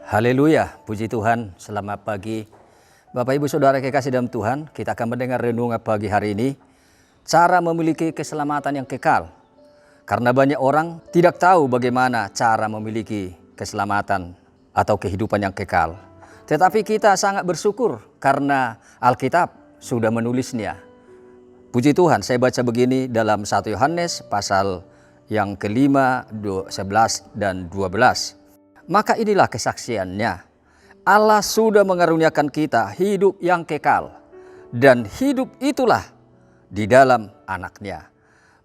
Haleluya, puji Tuhan, selamat pagi. Bapak Ibu Saudara kekasih dalam Tuhan, kita akan mendengar renungan pagi hari ini. Cara memiliki keselamatan yang kekal. Karena banyak orang tidak tahu bagaimana cara memiliki keselamatan atau kehidupan yang kekal. Tetapi kita sangat bersyukur karena Alkitab sudah menulisnya. Puji Tuhan, saya baca begini dalam 1 Yohanes pasal yang kelima, 11 dan 12. Maka inilah kesaksiannya, Allah sudah mengaruniakan kita hidup yang kekal, dan hidup itulah di dalam Anak-Nya.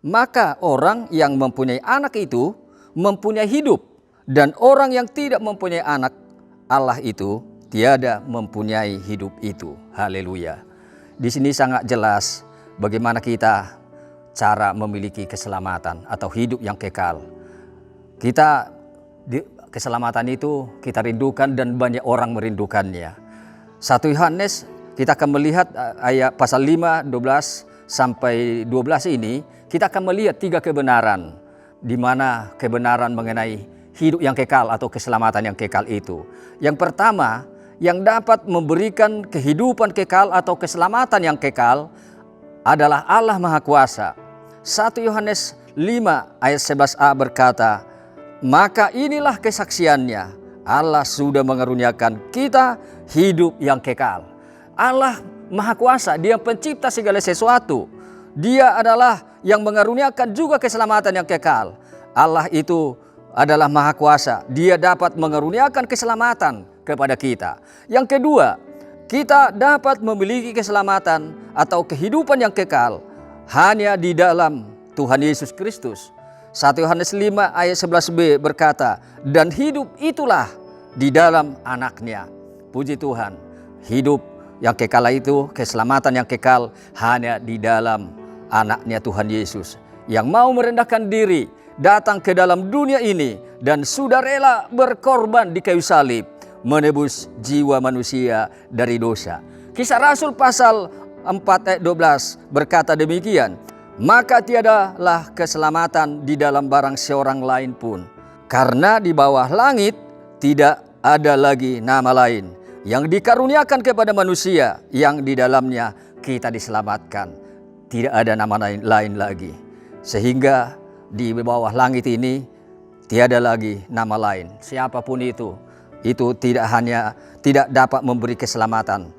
Maka orang yang mempunyai anak itu mempunyai hidup, dan orang yang tidak mempunyai anak Allah itu tiada mempunyai hidup itu. Haleluya. Di sini sangat jelas bagaimana kita cara memiliki keselamatan atau hidup yang kekal. Keselamatan itu kita rindukan dan banyak orang merindukannya. 1 Yohanes kita akan melihat ayat pasal 5, 12 sampai 12 ini, kita akan melihat 3 kebenaran, di mana kebenaran mengenai hidup yang kekal atau keselamatan yang kekal itu. Yang pertama, yang dapat memberikan kehidupan kekal atau keselamatan yang kekal adalah Allah Maha Kuasa. 1 Yohanes 5 ayat 11a berkata, maka inilah kesaksiannya, Allah sudah mengaruniakan kita hidup yang kekal. Allah Maha Kuasa, Dia pencipta segala sesuatu. Dia adalah yang mengaruniakan juga keselamatan yang kekal. Allah itu adalah Maha Kuasa, Dia dapat mengaruniakan keselamatan kepada kita. Yang kedua, kita dapat memiliki keselamatan atau kehidupan yang kekal hanya di dalam Tuhan Yesus Kristus. 1 Yohanes 5 ayat 11b berkata, dan hidup itulah di dalam Anak-Nya. Puji Tuhan, hidup yang kekal itu, keselamatan yang kekal hanya di dalam Anak-Nya Tuhan Yesus, yang mau merendahkan diri, datang ke dalam dunia ini dan sudah rela berkorban di kayu salib, menebus jiwa manusia dari dosa. Kisah Rasul pasal 4 ayat 12 berkata demikian, maka tiadalah keselamatan di dalam barang seorang lain pun, karena di bawah langit tidak ada lagi nama lain yang dikaruniakan kepada manusia yang di dalamnya kita diselamatkan. Tidak ada nama lain lagi, sehingga di bawah langit ini tiada lagi nama lain. Siapapun itu tidak dapat memberi keselamatan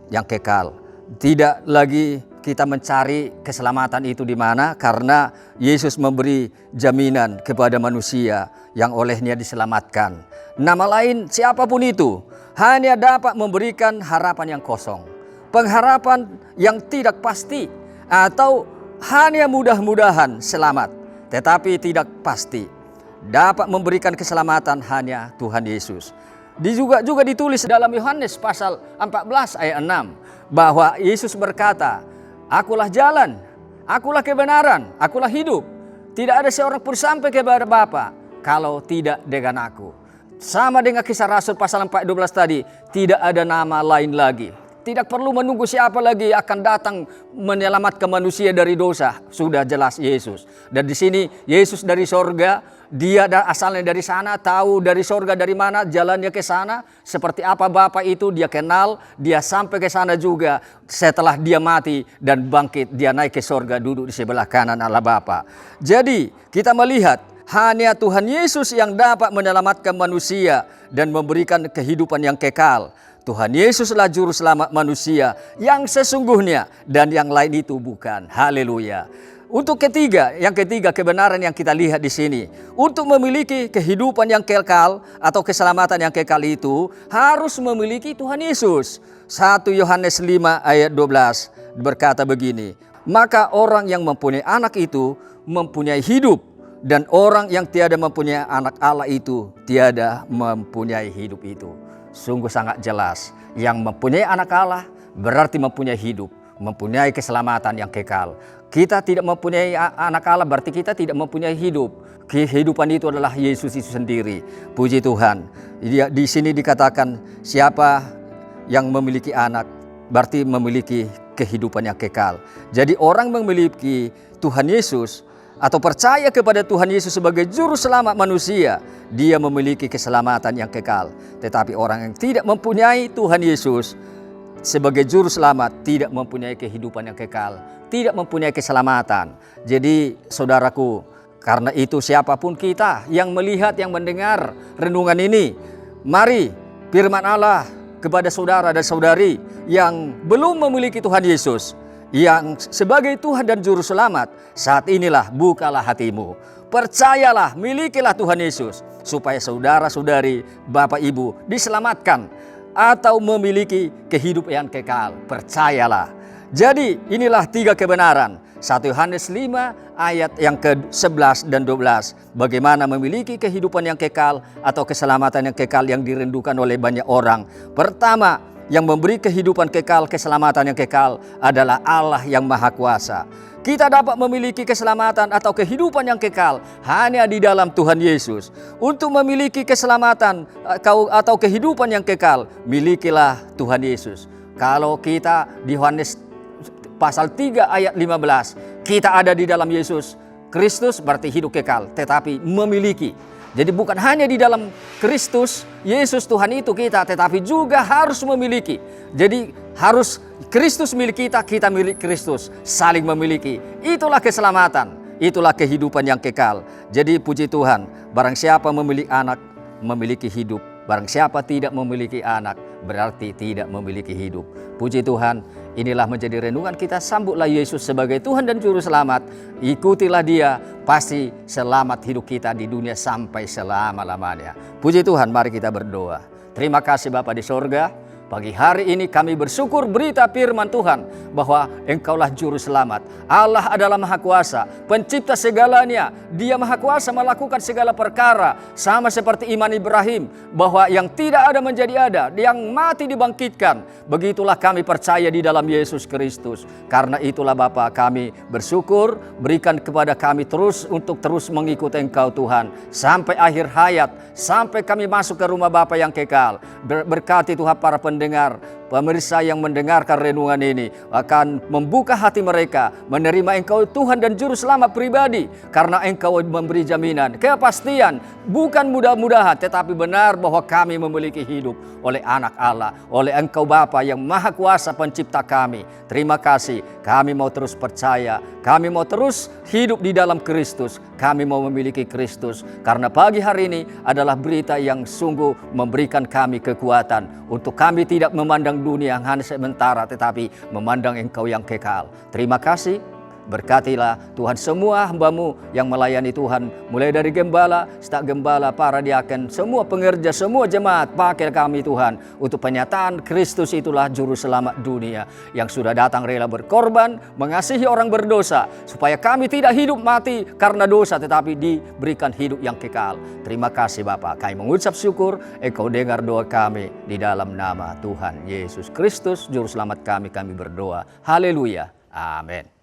yang kekal. Tidak lagi kita mencari keselamatan itu di mana, karena Yesus memberi jaminan kepada manusia yang olehnya diselamatkan. Nama lain siapapun itu hanya dapat memberikan harapan yang kosong, pengharapan yang tidak pasti, atau hanya mudah-mudahan selamat, tetapi tidak pasti. Dapat memberikan keselamatan hanya Tuhan Yesus. Juga ditulis dalam Yohanes pasal 14 ayat 6 bahwa Yesus berkata, akulah jalan, akulah kebenaran, akulah hidup. Tidak ada seorang pun sampai kepada Bapa kalau tidak dengan aku. Sama dengan kisah Rasul pasal 4 12 tadi, tidak ada nama lain lagi. Tidak perlu menunggu siapa lagi akan datang menyelamatkan manusia dari dosa. Sudah jelas Yesus. Dan di sini Yesus dari sorga, Dia asalnya dari sana, tahu dari sorga dari mana jalannya ke sana. Seperti apa Bapa itu Dia kenal, Dia sampai ke sana juga. Setelah Dia mati dan bangkit, Dia naik ke sorga, duduk di sebelah kanan Allah Bapa. Jadi kita melihat hanya Tuhan Yesus yang dapat menyelamatkan manusia dan memberikan kehidupan yang kekal. Tuhan Yesuslah juru selamat manusia yang sesungguhnya, dan yang lain itu bukan. Haleluya. Yang ketiga kebenaran yang kita lihat di sini, untuk memiliki kehidupan yang kekal atau keselamatan yang kekal itu harus memiliki Tuhan Yesus. 1 Yohanes 5 ayat 12 berkata begini, maka orang yang mempunyai anak itu mempunyai hidup, dan orang yang tiada mempunyai anak Allah itu tiada mempunyai hidup itu. Sungguh sangat jelas, yang mempunyai anak Allah berarti mempunyai hidup, mempunyai keselamatan yang kekal. Kita tidak mempunyai anak Allah berarti kita tidak mempunyai hidup. Kehidupan itu adalah Yesus itu sendiri. Puji Tuhan. Di sini dikatakan siapa yang memiliki anak berarti memiliki kehidupan yang kekal. Jadi orang memiliki Tuhan Yesus atau percaya kepada Tuhan Yesus sebagai juru selamat manusia, dia memiliki keselamatan yang kekal. Tetapi orang yang tidak mempunyai Tuhan Yesus sebagai juru selamat tidak mempunyai kehidupan yang kekal, tidak mempunyai keselamatan. Jadi saudaraku, karena itu siapapun kita yang melihat, yang mendengar renungan ini, mari firman Allah kepada saudara dan saudari yang belum memiliki Tuhan Yesus, yang sebagai Tuhan dan Juru Selamat, saat inilah bukalah hatimu. Percayalah, milikilah Tuhan Yesus, supaya saudara-saudari, Bapak Ibu diselamatkan atau memiliki kehidupan yang kekal. Percayalah. Jadi inilah 3 kebenaran. 1 Yohanes 5 ayat yang ke-11 dan 12. Bagaimana memiliki kehidupan yang kekal atau keselamatan yang kekal yang dirindukan oleh banyak orang. Pertama, yang memberi kehidupan kekal, keselamatan yang kekal adalah Allah yang Maha Kuasa. Kita dapat memiliki keselamatan atau kehidupan yang kekal hanya di dalam Tuhan Yesus. Untuk memiliki keselamatan atau kehidupan yang kekal, milikilah Tuhan Yesus. Kalau kita di Yohanes pasal 3 ayat 15, kita ada di dalam Yesus Kristus berarti hidup kekal, tetapi memiliki. Jadi bukan hanya di dalam Kristus, Yesus Tuhan itu kita, tetapi juga harus memiliki. Jadi harus Kristus milik kita, kita milik Kristus, saling memiliki. Itulah keselamatan, itulah kehidupan yang kekal. Jadi puji Tuhan, barang siapa memiliki anak, memiliki hidup. Barang siapa tidak memiliki anak, berarti tidak memiliki hidup. Puji Tuhan, inilah menjadi renungan kita. Sambutlah Yesus sebagai Tuhan dan Juru Selamat. Ikutilah Dia, pasti selamat hidup kita di dunia sampai selama-lamanya. Puji Tuhan, mari kita berdoa. Terima kasih Bapa di sorga. Pagi hari ini kami bersyukur berita firman Tuhan bahwa Engkaulah Juru Selamat. Allah adalah Maha Kuasa, pencipta segalanya. Dia Maha Kuasa melakukan segala perkara. Sama seperti iman Ibrahim, bahwa yang tidak ada menjadi ada, yang mati dibangkitkan. Begitulah kami percaya di dalam Yesus Kristus. Karena itulah Bapa, kami bersyukur, berikan kepada kami terus untuk terus mengikuti Engkau Tuhan. Sampai akhir hayat, sampai kami masuk ke rumah Bapa yang kekal. Berkati Tuhan para pendengar, pemirsa yang mendengarkan renungan ini akan membuka hati mereka menerima Engkau Tuhan dan Juru Selamat pribadi, karena Engkau memberi jaminan, kepastian, bukan mudah-mudahan, tetapi benar bahwa kami memiliki hidup oleh anak Allah, oleh Engkau Bapa yang Maha Kuasa pencipta kami. Terima kasih, kami mau terus percaya, kami mau terus hidup di dalam Kristus, kami mau memiliki Kristus, karena pagi hari ini adalah berita yang sungguh memberikan kami kekuatan untuk kami tidak memandang dunia yang hanya sementara, tetapi memandang Engkau yang kekal. Terima kasih. Berkatilah Tuhan semua hamba-Mu yang melayani Tuhan, mulai dari gembala, staf gembala, para diaken, semua pengerja, semua jemaat. Pakai kami Tuhan untuk penyataan Kristus itulah Juru Selamat dunia yang sudah datang rela berkorban, mengasihi orang berdosa, supaya kami tidak hidup mati karena dosa, tetapi diberikan hidup yang kekal. Terima kasih Bapa, kami mengucap syukur. Engkau dengar doa kami di dalam nama Tuhan Yesus Kristus Juru Selamat kami berdoa. Haleluya, amin.